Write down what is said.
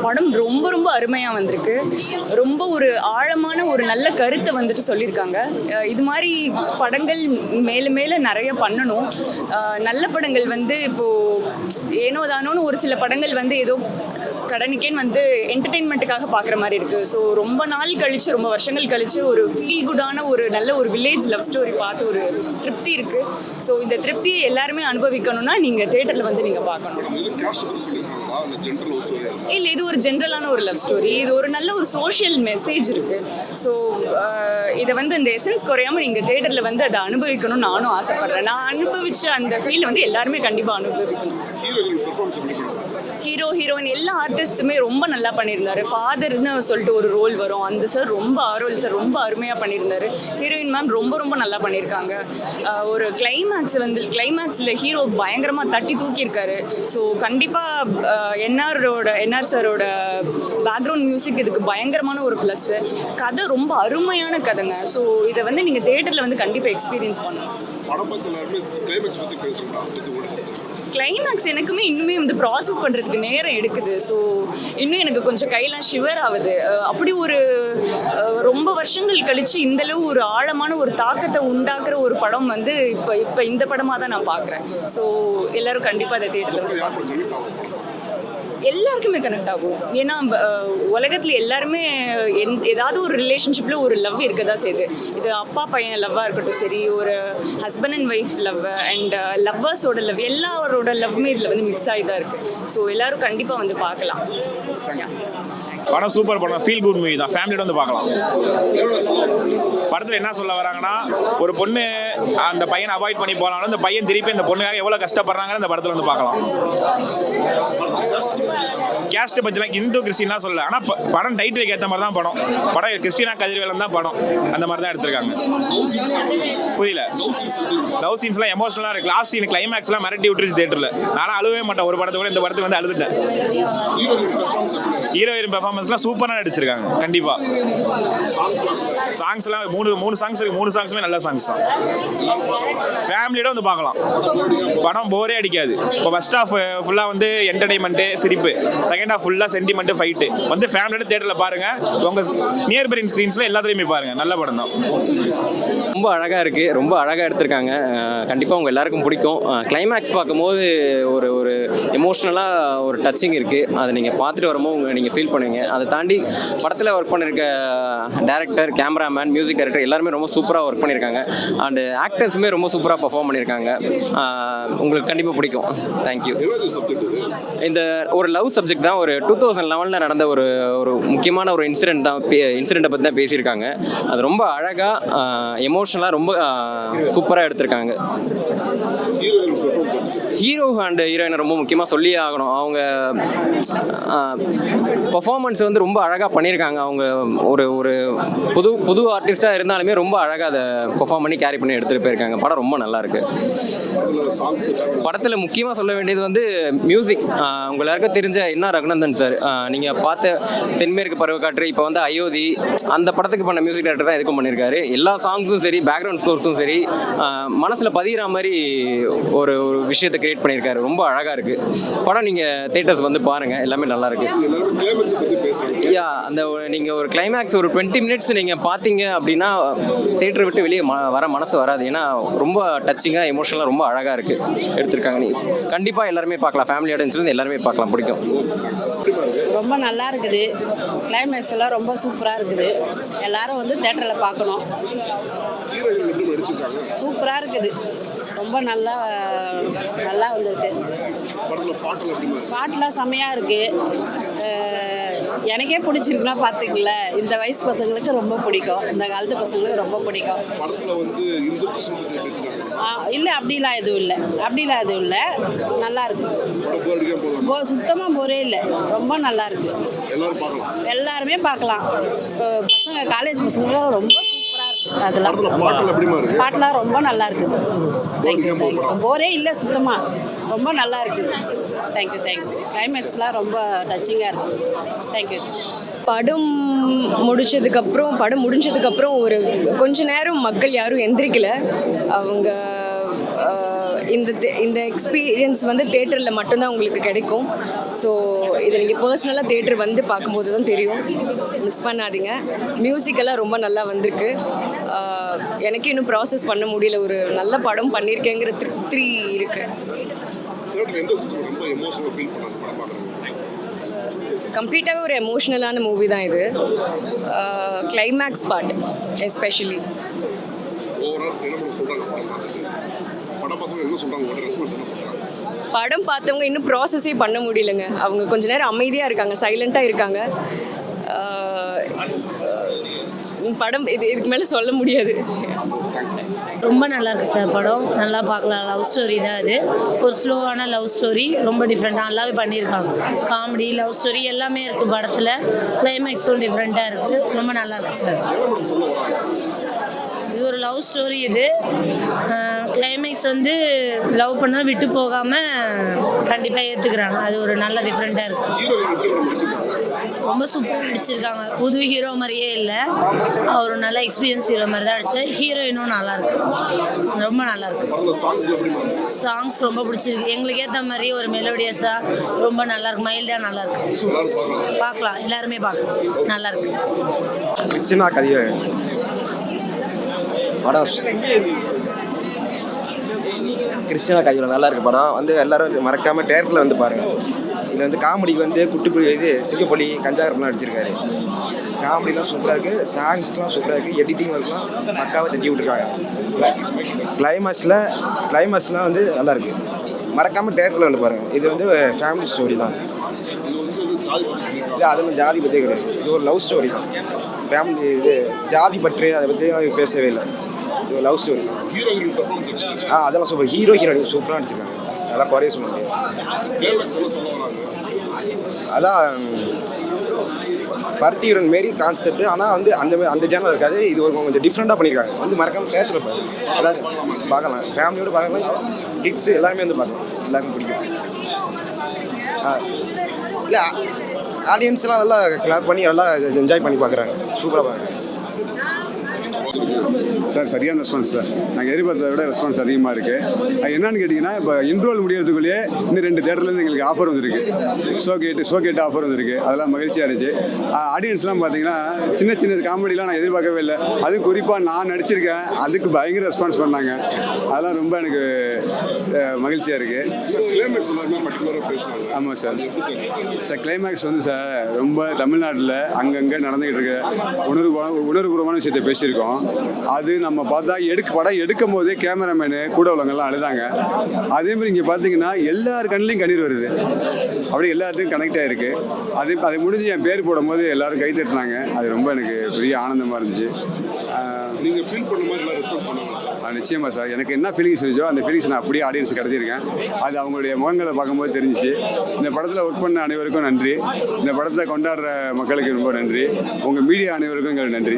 படம் ரொம்ப ரொம்ப அருமையாக வந்திருக்கு. ரொம்ப ஒரு ஆழமான ஒரு நல்ல கருத்தை வந்துட்டு சொல்லியிருக்காங்க. இது மாதிரி படங்கள் மேலே மேலே நிறைய பண்ணணும். நல்ல படங்கள் வந்து இப்போது ஏனோ தானோன்னு ஒரு சில படங்கள் வந்து ஏதோ கடனுக்கேன்னு வந்து என்டர்டெயின்மெண்ட்டுக்காக பார்க்குற மாதிரி இருக்குது. ஸோ ரொம்ப நாள் கழித்து, ரொம்ப வருஷங்கள் கழித்து ஒரு ஃபீல் குட்டான ஒரு நல்ல ஒரு வில்லேஜ் லவ் ஸ்டோரி பார்த்து ஒரு திருப்தி இருக்குது. ஸோ இந்த திருப்தியை எல்லாருமே அனுபவிக்கணும்னா நீங்கள் தேட்டரில் வந்து நீங்கள் பார்க்கணும். இல்லை, இது ஒரு ஜென்ரலான ஒரு லவ் ஸ்டோரி. இது ஒரு நல்ல ஒரு சோஷியல் மெசேஜ் இருக்குது. ஸோ இதை வந்து இந்த எசன்ஸ் குறையாமல் நீங்கள் தேட்டரில் வந்து அதை அனுபவிக்கணும்னு நானும் ஆசைப்பட்றேன். நான் அனுபவித்த அந்த ஃபீல் வந்து எல்லாருமே கண்டிப்பாக அனுபவிக்கணும். ஹீரோ ஹீரோயின் எல்லா ஆர்டிஸ்ட்டுமே ரொம்ப நல்லா பண்ணியிருந்தாரு. ஃபாதர்னு சொல்லிட்டு ஒரு ரோல் வரும், அந்த சார் ரொம்ப ஆரோல் சார் ரொம்ப அருமையாக பண்ணியிருந்தாரு. ஹீரோயின் மேம் ரொம்ப ரொம்ப நல்லா பண்ணியிருக்காங்க. ஒரு கிளைமேக்ஸில் ஹீரோ பயங்கரமாக தட்டி தூக்கியிருக்காரு. ஸோ கண்டிப்பாக என்ஆர் சாரோட பேக்ரவுண்ட் மியூசிக் இதுக்கு பயங்கரமான ஒரு ப்ளஸ்ஸு. கதை ரொம்ப அருமையான கதைங்க. ஸோ இதை வந்து நீங்கள் தேட்டரில் வந்து கண்டிப்பாக எக்ஸ்பீரியன்ஸ் பண்ணணும். கிளைமேக்ஸ் எனக்குமே இன்னுமே வந்து ப்ராசஸ் பண்ணுறதுக்கு நேரம் எடுக்குது. ஸோ இன்னும் எனக்கு கொஞ்சம் கையெல்லாம் ஷிவர் ஆகுது. அப்படி ஒரு ரொம்ப வருஷங்கள் கழித்து இந்தளவு ஒரு ஆழமான ஒரு தாக்கத்தை உண்டாக்குற ஒரு படம் வந்து இப்போ இந்த படமாக தான் நான் பார்க்குறேன். ஸோ எல்லோரும் கண்டிப்பாக அதை தேட்டரில் பார்க்கணும். எல்லாருக்குமே கனெக்ட் ஆகும். ஏன்னா உலகத்தில் எல்லாருமே ஏதாவது ஒரு ரிலேஷன்ஷிப்பில் ஒரு லவ் இருக்க தான் செய்யுது. இது அப்பா பையன் லவ்வாக இருக்கட்டும் சரி, ஒரு husband and wife love and லவ்வர்ஸோட லவ், எல்லாரோட லவ்மே இதில் வந்து மிக்ஸ் ஆகி தான் இருக்குது. ஸோ எல்லோரும் கண்டிப்பாக வந்து பார்க்கலாம். படம் சூப்பர் படம், ஃபீல் குட் மூவி தான், ஃபேமிலியோட வந்து பார்க்கலாம். படத்தில் என்ன சொல்ல வராங்கன்னா, ஒரு பொண்ணு அந்த பையனை அவாய்ட் பண்ணி போனாலும் அந்த பையன் திருப்பி அந்த பொண்ணுக்காக எவ்வளோ கஷ்டப்படுறாங்கன்னு அந்த படத்தில் வந்து பார்க்கலாம். கேஸ்ட்டை பற்றிலாம் இந்து கிறிஸ்டின்லாம் சொல்லலை, ஆனால் படம் டைட்டிலுக்கு ஏற்ற மாதிரி தான் படம் கிறிஸ்டினா கதிர்வேலன் தான் படம், அந்த மாதிரி தான் எடுத்திருக்காங்க. புரியல, லவ் சீன்ஸ்லாம் எமோஷனலாக இருக்குது. லாஸ்ட் சீன் கிளைமேக்ஸ்லாம் மிரட்டி விட்டுருச்சு தேட்டரில். நானும் அழுவே மாட்டேன் ஒரு படத்தை கூட, இந்த படத்துக்கு வந்து அழுதுட்டேன். ஹீரோயின் பெர்ஃபார்மன்ஸ்லாம் சூப்பராக நடிச்சிருக்காங்க. கண்டிப்பாக சாங்ஸ்லாம் மூணு சாங்ஸ் இருக்குது. 3 சாங்ஸுமே நல்ல சாங்ஸ் தான். ஃபேமிலியோட வந்து பார்க்கலாம். படம் போரே அடிக்காது. இப்போ ஃபர்ஸ்ட் ஹாஃப் ஃபுல்லாக வந்து என்டர்டைன்மெண்ட்டு சிரிப்பு, செகண்ட் ஹாஃப் ஃபுல்லாக சென்டிமெண்ட்டு ஃபைட்டு. வந்து ஃபேமிலியோட தேட்டரில் பாருங்கள். உங்கள் நியர் பை ஸ்க்ரீன்ஸில் எல்லாத்துலேயுமே பாருங்கள். நல்ல படம் தான். ரொம்ப அழகாக இருக்குது, ரொம்ப அழகாக எடுத்திருக்காங்க. கண்டிப்பாக உங்கள் எல்லாருக்கும் பிடிக்கும். கிளைமேக்ஸ் பார்க்கும்போது ஒரு எமோஷ்னலாக ஒரு டச்சிங் இருக்குது. அதை நீங்கள் பார்த்துட்டு வரும்போது நீங்கள் ஃபீல் பண்ணுவீங்க. அதை தாண்டி படத்தில் ஒர்க் பண்ணியிருக்க டைரக்டர், கேமராமேன், மியூசிக் டைரக்டர் எல்லாருமே ரொம்ப சூப்பராக ஒர்க் பண்ணியிருக்காங்க. அண்டு ஆக்டர்ஸுமே ரொம்ப சூப்பராக பர்ஃபார்ம் பண்ணியிருக்காங்க. உங்களுக்கு கண்டிப்பாக பிடிக்கும். தேங்க்யூ. இந்த ஒரு லவ் சப்ஜெக்ட் தான். ஒரு 2011 நடந்த ஒரு முக்கியமான ஒரு இன்சிடெண்ட்டை பற்றி தான் பேசியிருக்காங்க. அது ரொம்ப அழகாக எமோஷ்னலாக ரொம்ப சூப்பராக எடுத்திருக்காங்க. ஹீரோ அண்ட் ஹீரோயினை ரொம்ப முக்கியமாக சொல்லியே ஆகணும். அவங்க பர்ஃபார்மன்ஸ் வந்து ரொம்ப அழகாக பண்ணியிருக்காங்க. அவங்க ஒரு புது ஆர்டிஸ்ட்டாக இருந்தாலுமே ரொம்ப அழகாக அதை பர்ஃபார்ம் பண்ணி கேரி பண்ணி எடுத்துகிட்டு போயிருக்காங்க. படம் ரொம்ப நல்லாயிருக்கு. படத்தில் முக்கியமாக சொல்ல வேண்டியது வந்து மியூசிக். உங்கள் எல்லாருக்கும் தெரிஞ்ச என்ஆர் ரகுநந்தன் சார், நீங்கள் பார்த்த தென்மேற்கு பருவக்காற்று, இப்போ வந்து அயோத்தி, அந்த படத்துக்கு பண்ண மியூசிக் டைரக்டர் தான் எதுக்கும் பண்ணியிருக்காரு. எல்லா சாங்ஸும் சரி, பேக்ரவுண்ட் ஸ்கோர்ஸும் சரி, மனசில் பதிகிற மாதிரி ஒரு விஷயத்தை கிரியேட் பண்ணியிருக்காரு. ரொம்ப அழகாக இருக்குது படம். நீங்கள் தேட்டர்ஸ் வந்து பாருங்கள், எல்லாமே நல்லாயிருக்கு. அந்த நீங்கள் ஒரு கிளைமேக்ஸ் ஒரு 20 மினிட்ஸ் நீங்கள் பார்த்தீங்க அப்படின்னா தேட்டரை விட்டு வெளியே வர மனசு வராது. ஏன்னா ரொம்ப டச்சிங்காக எமோஷனலாக ரொம்ப அழகாக இருக்குது எடுத்திருக்காங்க. நீ கண்டிப்பாக எல்லாருமே பார்க்கலாம். ஃபேமிலி ஆடியன்ஸ்லேருந்து எல்லாருமே பார்க்கலாம். பிடிக்கும். ரொம்ப நல்லா இருக்குது. கிளைமேக்ஸ் எல்லாம் ரொம்ப சூப்பராக இருக்குது. எல்லாரும் வந்து தேட்டரில் பார்க்கணும். சூப்பராக இருக்குது. ரொம்ப நல்லா வந்திருக்கு. பாட்டெலாம் செம்மையாக இருக்குது. எனக்கே பிடிச்சிருக்குன்னா பார்த்துங்களேன். இந்த வயசு பசங்களுக்கு ரொம்ப பிடிக்கும், இந்த காலத்து பசங்களுக்கு ரொம்ப பிடிக்கும். இல்லை, அப்படிலாம் எதுவும் இல்லை. நல்லா இருக்கு. சுத்தமாக போரே இல்லை. ரொம்ப நல்லா இருக்கு. எல்லாருமே பார்க்கலாம். பசங்க, காலேஜ் பசங்களுக்கு ரொம்ப சூப்பராக இருக்குது. அதெல்லாம் பாட்டெலாம் ரொம்ப நல்லா இருக்குது. தேங்க்யூ. போரே இல்லை சுத்தமாக. ரொம்ப நல்லா இருக்குது. தேங்க்யூ. கிளைமேக்ஸ்லாம் ரொம்ப டச்சிங்காக இருக்குது. தேங்க்யூ. படம் முடிஞ்சதுக்கப்புறம் ஒரு கொஞ்ச நேரம் மக்கள் யாரும் எந்திரிக்கலை. அவங்க இந்த எக்ஸ்பீரியன்ஸ் வந்து தேட்டரில் மட்டும்தான் உங்களுக்கு கிடைக்கும். ஸோ இதை நீங்கள் பர்சனலாக தேட்டர் வந்து பார்க்கும்போது தான் தெரியும். மிஸ் பண்ணாதீங்க. மியூசிக்கெல்லாம் ரொம்ப நல்லா வந்திருக்கு. எனக்கு இன்னும் ப்ராசஸ் பண்ண முடியல. ஒரு நல்ல படம் பண்ணியிருக்கேங்கிற திருப்தி இருக்குது. கம்ப்ளீட்டாகவே ஒரு எமோஷ்னலான மூவி தான் இது. Climax part especially. படம் பார்த்தவங்க இன்னும் ப்ராசஸே பண்ண முடியலங்க. அவங்க கொஞ்ச நேரம் அமைதியாக இருக்காங்க, சைலண்ட்டாக இருக்காங்க. படம் இதுக்கு மேலே சொல்ல முடியாது. ரொம்ப நல்லா இருக்குது சார் படம். நல்லா பார்க்கலாம். லவ் ஸ்டோரி தான் அது. ஒரு ஸ்லோவான லவ் ஸ்டோரி. ரொம்ப டிஃப்ரெண்ட்டாக நல்லாவே பண்ணியிருக்காங்க. காமெடி, லவ் ஸ்டோரி எல்லாமே இருக்குது படத்தில். கிளைமேக்ஸும் டிஃப்ரெண்ட்டாக இருக்குது. ரொம்ப நல்லா இருக்குது சார். இது ஒரு லவ் ஸ்டோரி. இது கிளைமேக்ஸ் வந்து லவ் பண்ணால் விட்டு போகாமல் கண்டிப்பாக ஏற்றுக்கிறாங்க. அது ஒரு நல்ல டிஃப்ரெண்ட்டாக இருக்குது. ரொம்ப சூப்பராக நடிச்சிருக்காங்க. புது ஹீரோ மாதிரியே இல்லை. அவர் நல்ல எக்ஸ்பீரியன்ஸ் ஹீரோ மாதிரி தான் நடிச்சார். ஹீரோயினும் நல்லாயிருக்கு. ரொம்ப நல்லாயிருக்கு. சாங்ஸ் ரொம்ப பிடிச்சிருக்கு. எங்களுக்கு ஏற்ற மாதிரி ஒரு மெலோடியஸாக ரொம்ப நல்லாயிருக்கு. மைல்டாக நல்லாயிருக்கு. சூப்பர். பார்க்கலாம், எல்லாருமே பார்க்கலாம். நல்லாயிருக்கு. கிறிஸ்டினா கதிய படம் கிறிஸ்டினா கதியில் நல்லா இருக்கு படம். வந்து எல்லாரும் மறக்காமல் தேட்டரில் வந்து பாருங்கள். இதில் வந்து காமெடிக்கு வந்து குட்டிப்புலி இது சிங்கப்பள்ளி கஞ்சாகரம்லாம் அடிச்சிருக்காரு. காமெடிலாம் சூப்பராக இருக்குது. சாங்ஸ்லாம் சூப்பராக இருக்குது. எடிட்டிங் ஒர்க்லாம் பக்காவாக தட்டி விட்டுருக்காங்க. கிளைமேக்ஸ்லாம் வந்து நல்லாயிருக்கு. மறக்காமல் தேட்டரில் வந்து பாருங்கள். இது வந்து ஃபேமிலி ஸ்டோரி தான். இல்லை அதெல்லாம் ஜாதி பற்றியே கிடையாது. இது ஒரு லவ் ஸ்டோரி தான். ஃபேமிலி இது ஜாதி பற்றி அதை பற்றி பேசவே இல்லை. இது ஒரு லவ் ஸ்டோரி தான். அதெல்லாம் சூப்பர். ஹீரோ ஹீரோயின் சூப்பராக நடிச்சிருக்காங்க. அதெல்லாம் குறைய சொல்ல முடியாது. அதான் பருத்தி ஹீரோயின் மாரி கான்செப்ட். ஆனால் வந்து அந்த ஜேனல் இருக்காது. இது கொஞ்சம் டிஃப்ரெண்ட்டாக பண்ணியிருக்காங்க. வந்து மறக்காமல் தேட்டரில் எல்லாரும் பார்க்கலாம். ஃபேமிலியோடு பார்க்கலாம். கிட்ஸு எல்லாருமே வந்து பார்க்கலாம். எல்லாருக்கும் பிடிக்கும். இல்லை ஆடியன்ஸ்லாம் நல்லா கிளாப் பண்ணி நல்லா என்ஜாய் பண்ணி பார்க்குறாங்க. சூப்பராக பார்க்குறாங்க. சார் சரியான ரெஸ்பான்ஸ் சார். நாங்கள் எதிர்பார்த்ததை விட ரெஸ்பான்ஸ் அதிகமாக இருக்குது. என்னென்னு கேட்டிங்கன்னா இப்போ இன்ட்ரோல் முடியறதுக்குள்ளேயே இன்னும் 2 தேட்டர்லேருந்து எங்களுக்கு ஆஃபர் வந்துருக்கு. ஷோ கேட்டு ஆஃபர் வந்துருக்கு. அதெல்லாம் மகிழ்ச்சியாக இருந்துச்சு. ஆடியன்ஸ்லாம் பார்த்தீங்கன்னா சின்ன காமெடிலாம் நான் எதிர்பார்க்கவே இல்லை. அதுவும் குறிப்பாக நான் நடிச்சிருக்கேன். அதுக்கு பயங்கர ரெஸ்பான்ஸ் பண்ணாங்க. அதெல்லாம் ரொம்ப எனக்கு மகிழ்ச்சியாக இருக்குது. ஆமாம் சார். சார் கிளைமேக்ஸ் வந்து சார் ரொம்ப தமிழ்நாட்டில் அங்கங்கே நடந்துக்கிட்டு இருக்க உணர்வுபூர்வமான விஷயத்தை பேசியிருக்கோம். அது நம்ம பார்த்தா படம் எடுக்கும் போதே கேமராமேனு கூட உள்ளவங்கெல்லாம் அழுதாங்க. அதேமாதிரி இங்கே பார்த்தீங்கன்னா எல்லார் கண்ணிலையும் கண்ணீர் வருது. அப்படியே எல்லார்ட்டையும் கனெக்ட் ஆகிருக்கு. அது முடிஞ்சு என் பேர் போடும்போது எல்லோரும் கை தட்டினாங்க. அது ரொம்ப எனக்கு பெரிய ஆனந்தமாக இருந்துச்சு. நீங்கள் ஃபீல் பண்ண மாதிரி எல்லாம் ரெஸ்பான்ஸ் பண்ணுவாங்க. நிச்சயமாக சார். எனக்கு என்ன ஃபீலிங்ஸ் இருந்துச்சோ அந்த ஃபீலிங்ஸ் நான் அப்படியே ஆடியன்ஸ் கடத்தியிருக்கேன். அது அவங்களுடைய முகங்களை பார்க்கும்போது தெரிஞ்சிச்சு. இந்த படத்தில் ஒர்க் பண்ண அனைவருக்கும் நன்றி. இந்த படத்தை கொண்டாடுற மக்களுக்கு ரொம்ப நன்றி. உங்கள் மீடியா அனைவருக்கும் எங்களுக்கு நன்றி.